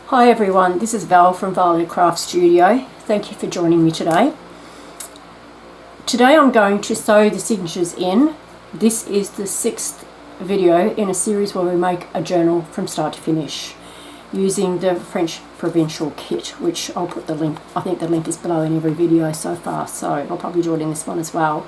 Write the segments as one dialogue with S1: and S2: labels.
S1: Hi everyone, this is Val from Val Craft Studio. Thank you for joining me today. Today I'm going to sew the signatures in. This is the 6th video in a series where we make a journal from start to finish using the French Provincial kit, which I'll put the link, I think the link is below in every video so far, so I'll probably do it in this one as well.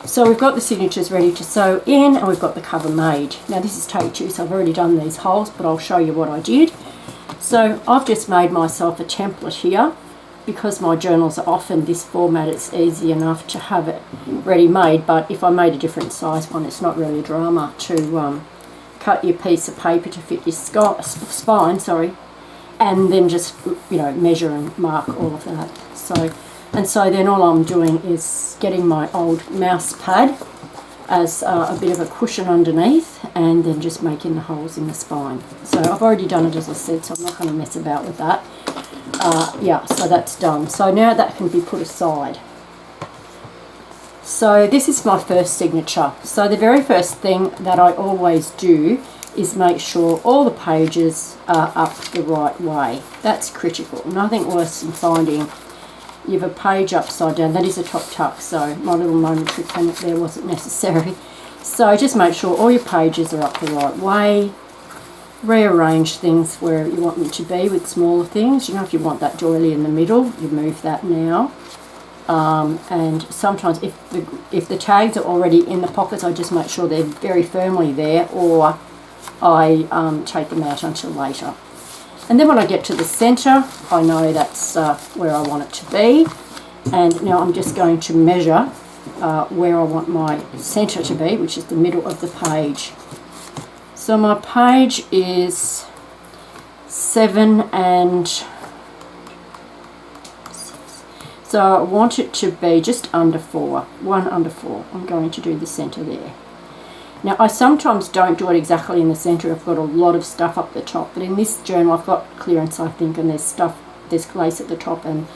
S1: So we've got the signatures ready to sew in and we've got the cover made. Now this is take 2, so I've already done these holes, but I'll show you what I did. So I've just made myself a template here. Because my journals are often this format, it's easy enough to have it ready made, but if I made a different size one, it's not really a drama to cut your piece of paper to fit your spine, and then just, you know, measure and mark all of that. So then all I'm doing is getting my old mouse pad as a bit of a cushion underneath, and then just making the holes in the spine. So I've already done it, as I said, so I'm not going to mess about with that. Yeah, so that's done. So now that can be put aside. So this is my first signature. So the very first thing that I always do is make sure all the pages are up the right way. That's critical. Nothing worse than finding you have a page upside down. That is a top tuck, so my little momentary comment there wasn't necessary. So just make sure all your pages are up the right way. Rearrange things where you want them to be with smaller things. You know, if you want that doily in the middle, you move that now. And sometimes if the tags are already in the pockets, I just make sure they're very firmly there, or I take them out until later. And then when I get to the centre, I know that's where I want it to be. And now I'm just going to measure where I want my centre to be, which is the middle of the page. So my page is 7 and 6. So I want it to be just under 4, 1 under 4. I'm going to do the centre there. Now I sometimes don't do it exactly in the centre. I've got a lot of stuff up the top, but in this journal I've got clearance, I think, and there's lace at the top and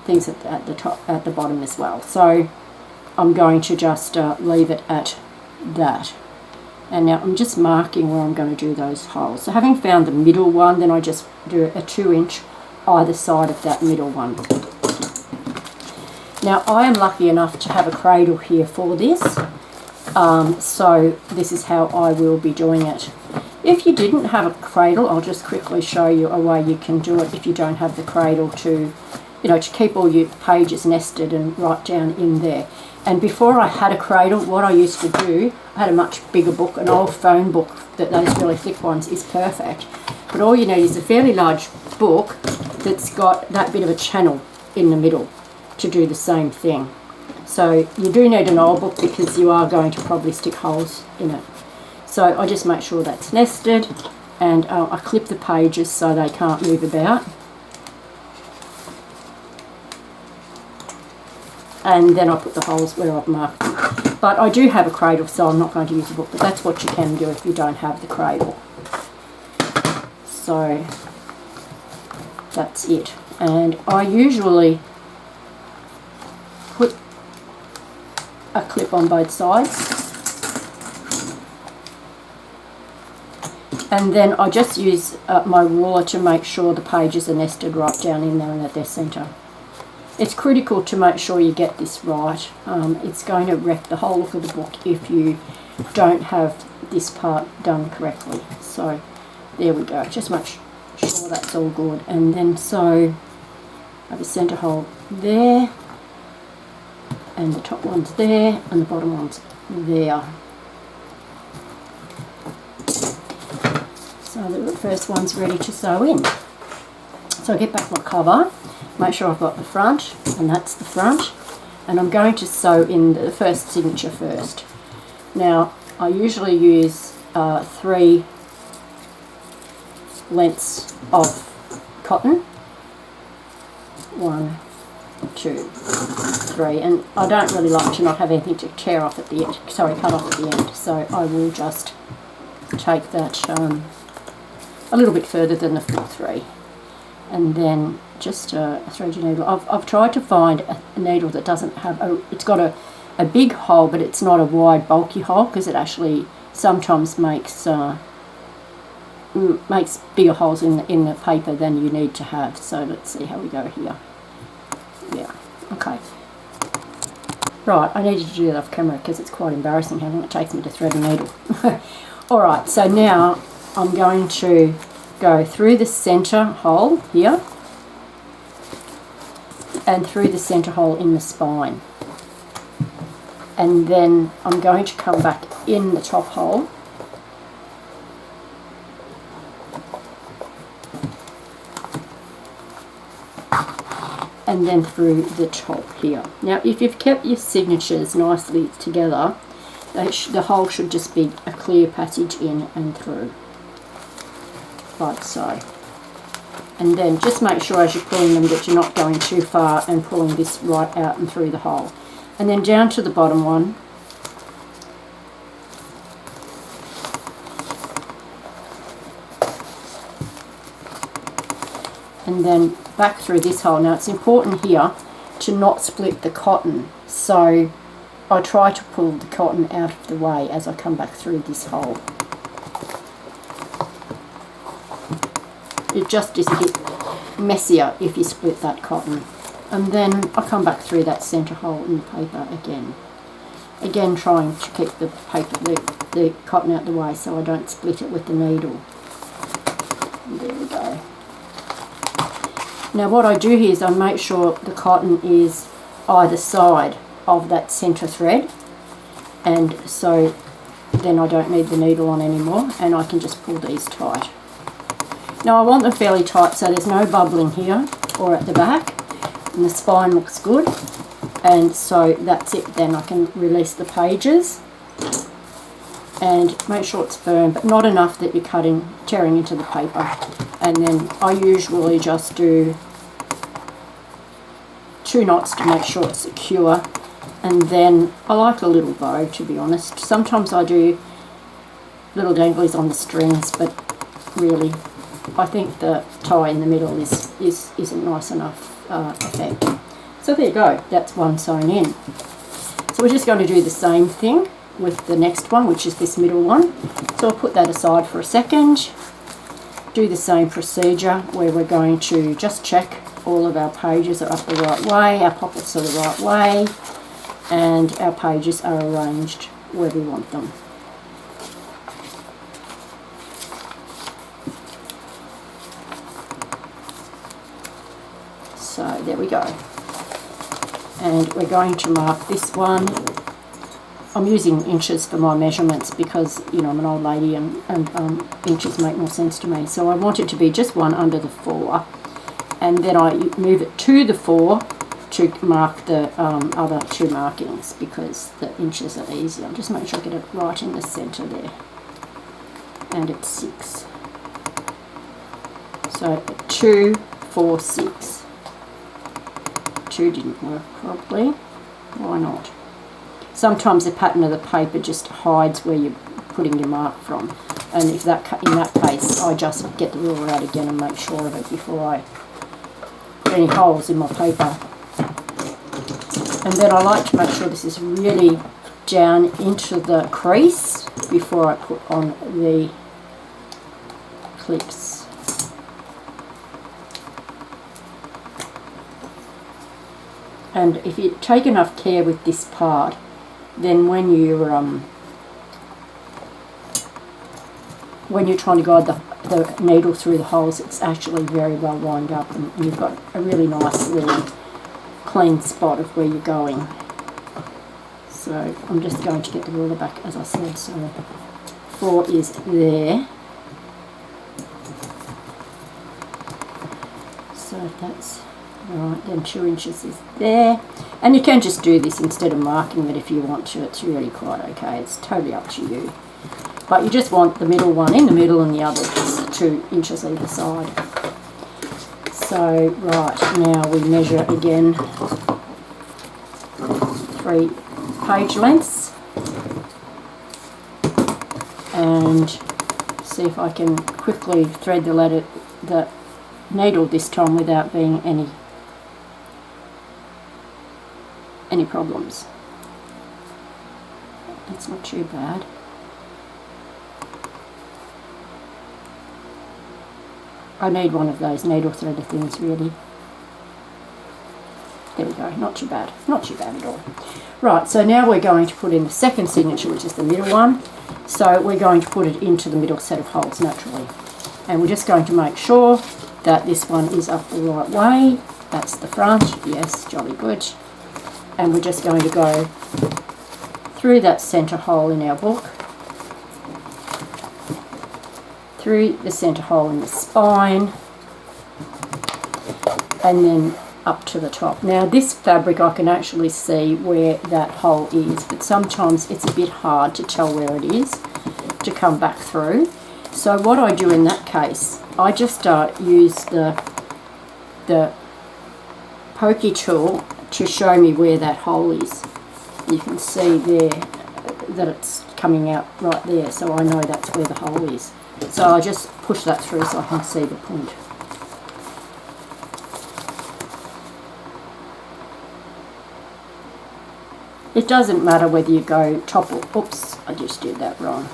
S1: things at the bottom as well. So I'm going to just leave it at that. And now I'm just marking where I'm going to do those holes. So having found the middle one, then I just do a 2-inch either side of that middle one. Now I am lucky enough to have a cradle here for this. So this is how I will be doing it. If you didn't have a cradle, I'll just quickly show you a way you can do it if you don't have the cradle to, you know, to keep all your pages nested and right down in there. And before I had a cradle, what I used to do, I had a much bigger book, an old phone book, that those really thick ones is perfect. But all you need is a fairly large book that's got that bit of a channel in the middle to do the same thing. So you do need an old book because you are going to probably stick holes in it. So I just make sure that's nested, and I clip the pages so they can't move about. And then I put the holes where I've marked them. But I do have a cradle, so I'm not going to use a book, but that's what you can do if you don't have the cradle. So that's it. And I usually put a clip on both sides. And then I just use my ruler to make sure the pages are nested right down in there and at their centre. It's critical to make sure you get this right. It's going to wreck the whole look of the book if you don't have this part done correctly. So there we go. Just make sure that's all good. And then so I have a centre hole there, and the top one's there, and the bottom one's there. So the first one's ready to sew in. So I get back my cover. Make sure I've got the front, and that's the front, and I'm going to sew in the first signature first. Now I usually use 3 lengths of cotton, 1, 2, 3, and I don't really like to not have anything to tear off at the end, cut off at the end, so I will just take that a little bit further than the full 3. And then just thread your needle. I've tried to find a needle that doesn't have it's got a big hole, but it's not a wide bulky hole, because it actually sometimes makes makes bigger holes in the paper than you need to have. So let's see how we go here. Yeah, okay. Right, I needed to do that off camera because it's quite embarrassing how long it takes me to thread a needle. Alright, so now I'm going to go through the centre hole here and through the centre hole in the spine. And then I'm going to come back in the top hole and then through the top here. Now if you've kept your signatures nicely together, the hole should just be a clear passage in and through, like so. And then just make sure as you're pulling them that you're not going too far and pulling this right out and through the hole. And then down to the bottom one, and then back through this hole. Now it's important here to not split the cotton, so I try to pull the cotton out of the way as I come back through this hole. It just is a bit messier if you split that cotton. And then I come back through that centre hole in the paper again. Again trying to keep the paper, the cotton out of the way so I don't split it with the needle. And there we go. Now what I do here is I make sure the cotton is either side of that centre thread, and so then I don't need the needle on anymore and I can just pull these tight. Now I want them fairly tight so there's no bubbling here or at the back, and the spine looks good, and so that's it. Then I can release the pages and make sure it's firm but not enough that you're tearing into the paper. And then I usually just do 2 knots to make sure it's secure, and then I like a little bow, to be honest. Sometimes I do little danglies on the strings, but really I think the tie in the middle isn't nice enough effect. So there you go, that's one sewn in. So we're just going to do the same thing with the next one, which is this middle one. So I'll put that aside for a second. Do the same procedure where we're going to just check all of our pages are up the right way, our pockets are the right way, and our pages are arranged where we want them. So there we go. And we're going to mark this one. I'm using inches for my measurements because, you know, I'm an old lady and inches make more sense to me. So I want it to be just one under the 4, and then I move it to the 4 to mark the other 2 markings because the inches are easier. I'll just make sure I get it right in the centre there. And it's 6. So 2, 4, 6. 2 didn't work properly. Why not? Sometimes the pattern of the paper just hides where you're putting your mark from, and if in that case I just get the ruler out again and make sure of it before I put any holes in my paper. And then I like to make sure this is really down into the crease before I put on the clips. And if you take enough care with this part, then when you're trying to guide the needle through the holes, it's actually very well lined up, and you've got a really nice little clean spot of where you're going. So I'm just going to get the ruler back, as I said. So 4 is there. So that's right, then 2 inches is there. And you can just do this instead of marking it if you want to. It's really quite okay. It's totally up to you. But you just want the middle one in the middle and the other just 2 inches either side. So, right, now we measure again 3 page lengths. And see if I can quickly thread the needle this time without being any problems. That's not too bad. I need one of those needle threader things really. There we go, not too bad, not too bad at all. Right, so now we're going to put in the second signature, which is the middle one. So we're going to put it into the middle set of holes naturally. And we're just going to make sure that this one is up the right way. That's the front, yes, jolly good. And we're just going to go through that centre hole in our book, through the centre hole in the spine, and then up to the top. Now this fabric I can actually see where that hole is, but sometimes it's a bit hard to tell where it is to come back through. So what I do in that case, I just use the pokey tool to show me where that hole is. You can see there that it's coming out right there, so I know that's where the hole is. So I just push that through so I can see the point. It doesn't matter whether you go top or, oops, I just did that wrong.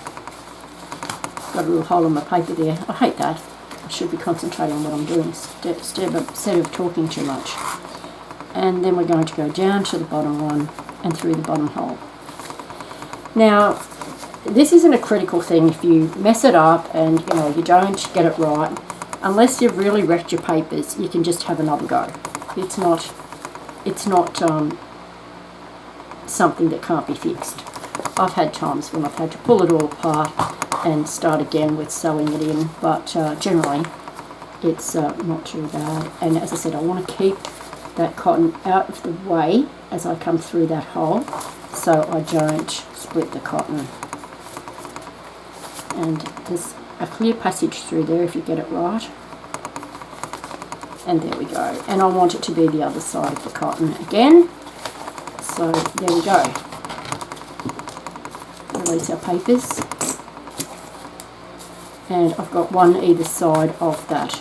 S1: Got a little hole in my paper there. I hate that. I should be concentrating on what I'm doing instead of talking too much. And then we're going to go down to the bottom one and through the bottom hole. Now, this isn't a critical thing. If you mess it up and you don't get it right, unless you've really wrecked your papers, you can just have another go. It's not something that can't be fixed. I've had times when I've had to pull it all apart and start again with sewing it in, but generally it's not too bad. And as I said, I want to keep that cotton out of the way as I come through that hole so I don't split the cotton. And there's a clear passage through there if you get it right. And there we go. And I want it to be the other side of the cotton again. So there we go. Release our papers. And I've got one either side of that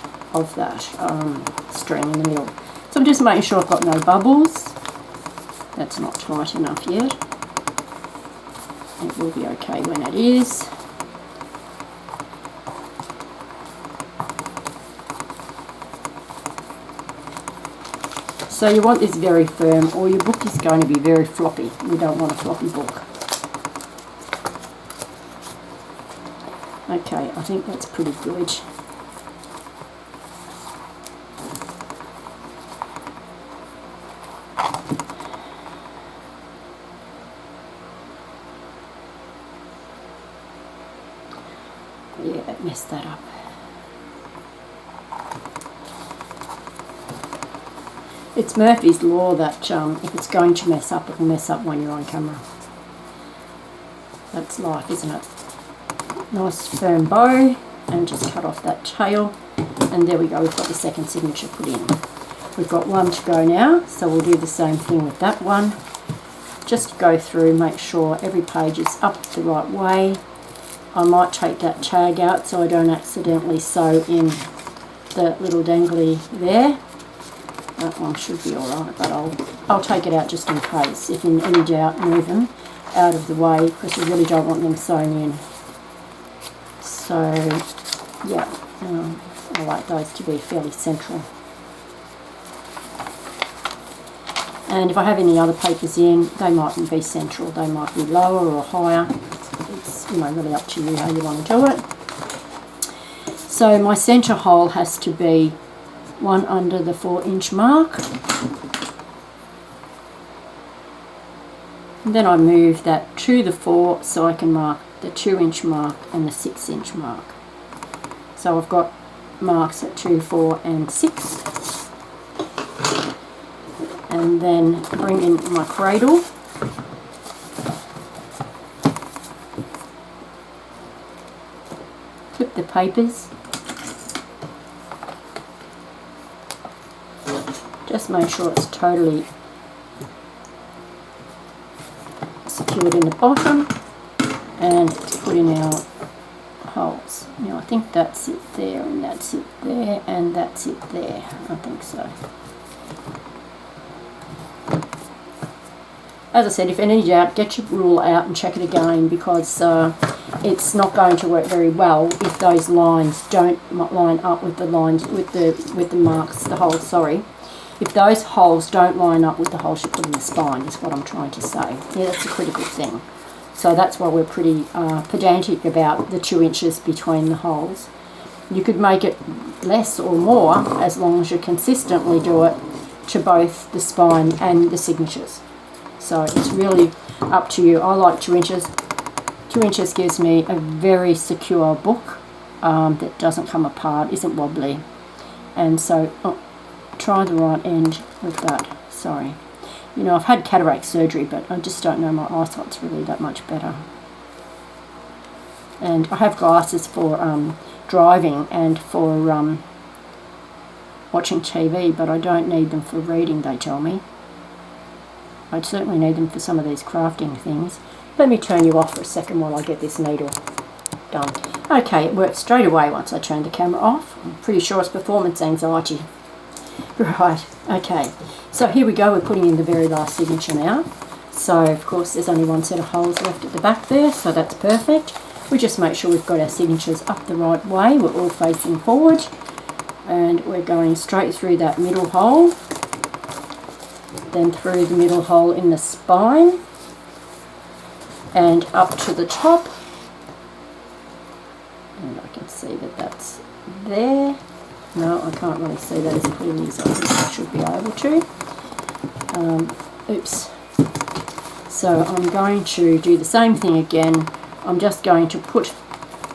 S1: string in the middle. So I'm just making sure I've got no bubbles. That's not tight enough yet. It will be okay when it is. So you want this very firm, or your book is going to be very floppy. You don't want a floppy book. Okay, I think that's pretty good. Yeah, that messed that up. It's Murphy's Law that if it's going to mess up, it will mess up when you're on camera. That's life, isn't it? Nice firm bow, and just cut off that tail. And there we go, we've got the second signature put in. We've got one to go now, so we'll do the same thing with that one. Just go through, make sure every page is up the right way. I might take that tag out so I don't accidentally sew in the little dangly there. That one should be alright, but I'll take it out just in case. If in any doubt, move them out of the way because you really don't want them sewn in. So, yeah, I like those to be fairly central. And if I have any other papers in, they mightn't be central. They might be lower or higher. It's really up to you how you want to do it. So my centre hole has to be one under the 4-inch mark. And then I move that to the 4 so I can mark the 2-inch mark and the 6-inch mark. So I've got marks at 2, 4 and 6. And then bring in my cradle. Flip the papers. Just make sure it's totally secured in the bottom and put in our holes. Now I think that's it there, and that's it there, and that's it there. I think so. as I said, if any doubt, get your ruler out and check it again, because it's not going to work very well if those lines don't line up with the lines, with the marks, the holes, sorry. If those holes don't line up with the holes you put in the spine, is what I'm trying to say. Yeah, that's a critical thing. So that's why we're pretty pedantic about the 2 inches between the holes. You could make it less or more as long as you consistently do it to both the spine and the signatures. So it's really up to you. I like 2 inches. 2 inches gives me a very secure book that doesn't come apart, isn't wobbly. And so try the right end with that. Sorry. You know, I've had cataract surgery, but I just don't know my eyesight's really that much better. And I have glasses for driving and for watching TV, but I don't need them for reading, they tell me. I'd certainly need them for some of these crafting things. Let me turn you off for a second while I get this needle done. Okay, it worked straight away once I turned the camera off. I'm pretty sure it's performance anxiety. Right, okay. So here we go, we're putting in the very last signature now. So, of course, there's only one set of holes left at the back there, so that's perfect. We just make sure we've got our signatures up the right way. We're all facing forward. And we're going straight through that middle hole. Then through the middle hole in the spine. And up to the top. And I can see that that's there. No, I can't really see that as clearly as I think I should be able to. Oops. So I'm going to do the same thing again. I'm just going to put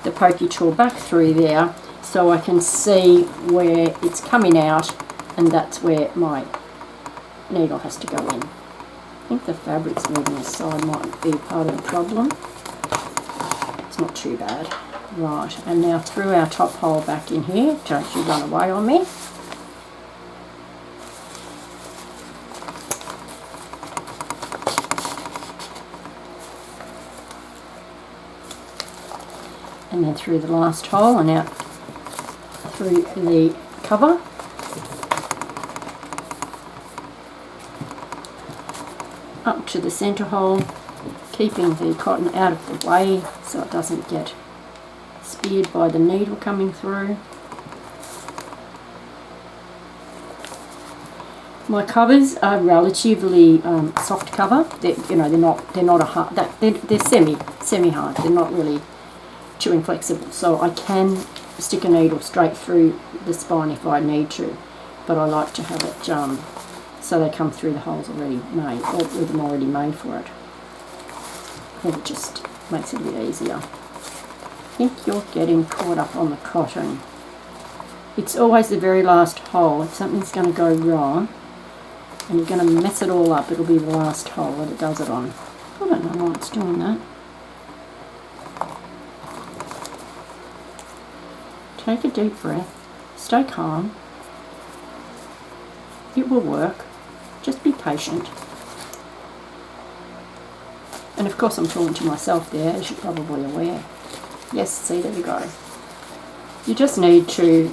S1: the pokey tool back through there so I can see where it's coming out, and that's where my needle has to go in. I think the fabric's moving aside might be part of the problem. It's not too bad. Right, and now through our top hole back in here. Don't you run away on me. And then through the last hole and out through the cover. Up to the centre hole, keeping the cotton out of the way so it doesn't get speared by the needle coming through. My covers are relatively soft cover. They're not a hard. They're semi hard. They're not really too inflexible. So I can stick a needle straight through the spine if I need to, but I like to have it so they come through the holes already made, or with them already made for it. I think it just makes it a bit easier. I think you're getting caught up on the cotton. It's always the very last hole. If something's going to go wrong and you're going to mess it all up, it'll be the last hole that it does it on. I don't know why it's doing that. Take a deep breath. Stay calm. It will work. Just be patient. And of course I'm talking to myself there, as you're probably aware. Yes, see, there we go. You just need to,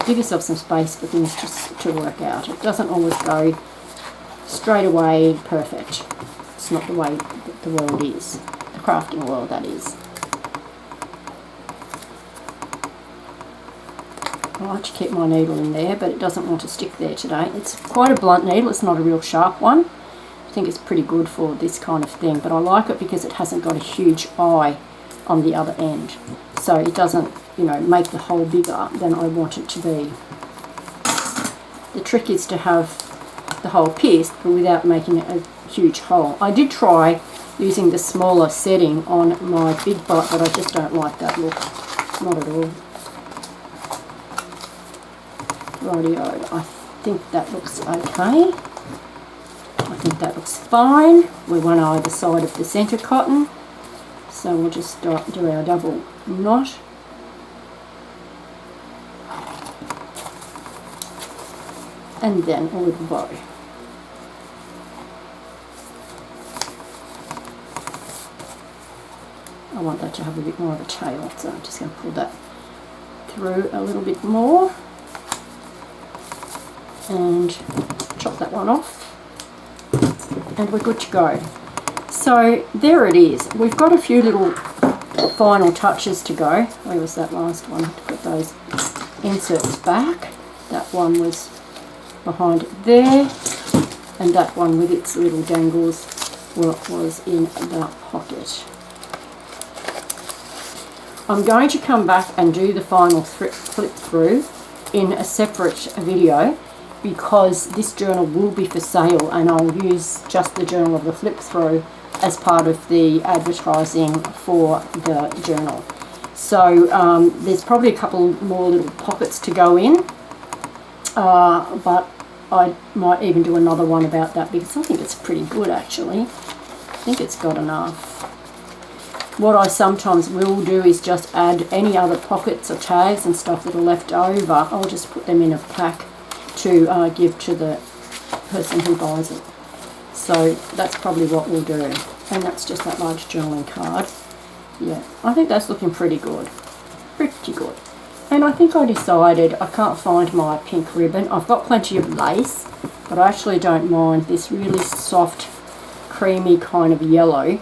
S1: give yourself some space for things to work out. It doesn't always go straight away perfect. It's not the way that the world is. The crafting world, that is. I like to keep my needle in there, but it doesn't want to stick there today. It's quite a blunt needle. It's not a real sharp one. I think it's pretty good for this kind of thing, but I like it because it hasn't got a huge eye on the other end, so it doesn't make the hole bigger than I want it to be. The trick is to have the hole pierced but without making it a huge hole. I did try using the smaller setting on my big butt, but I just don't like that look, not at all. Rightio, I think that looks okay. I think that looks fine. We're one either side of the centre cotton. So we'll just do our double knot. And then a little bow. I want that to have a bit more of a tail, so I'm just going to pull that through a little bit more. And chop that one off. And we're good to go. So there it is. We've got a few little final touches to go. Where was that last one? To put those inserts back. That one was behind it there, and that one with its little dangles was in the pocket. I'm going to come back and do the final flip through in a separate video, because this journal will be for sale, and I'll use just the journal of the flip through as part of the advertising for the journal. So there's probably a couple more little pockets to go in, but I might even do another one about that, because I think it's pretty good actually. I think it's got enough. What I sometimes will do is just add any other pockets or tags and stuff that are left over. I'll just put them in a pack to give to the person who buys it. So that's probably what we'll do. And that's just that large journaling card. Yeah, I think that's looking pretty good. Pretty good. And I think I decided I can't find my pink ribbon. I've got plenty of lace, but I actually don't mind this really soft, creamy kind of yellow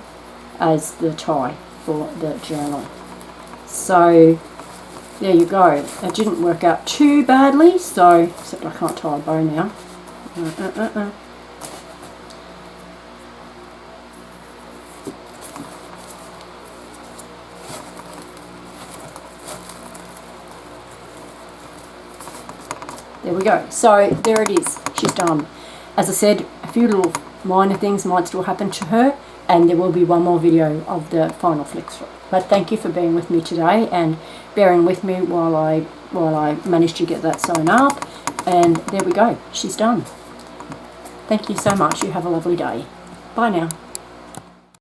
S1: as the tie for the journal. So there you go. It didn't work out too badly, so except I can't tie a bow now. There we go. So there it is. She's done. As I said, a few little minor things might still happen to her, and there will be one more video of the final flick through. But thank you for being with me today and bearing with me while I managed to get that sewn up. And there we go. She's done. Thank you so much. You have a lovely day. Bye now.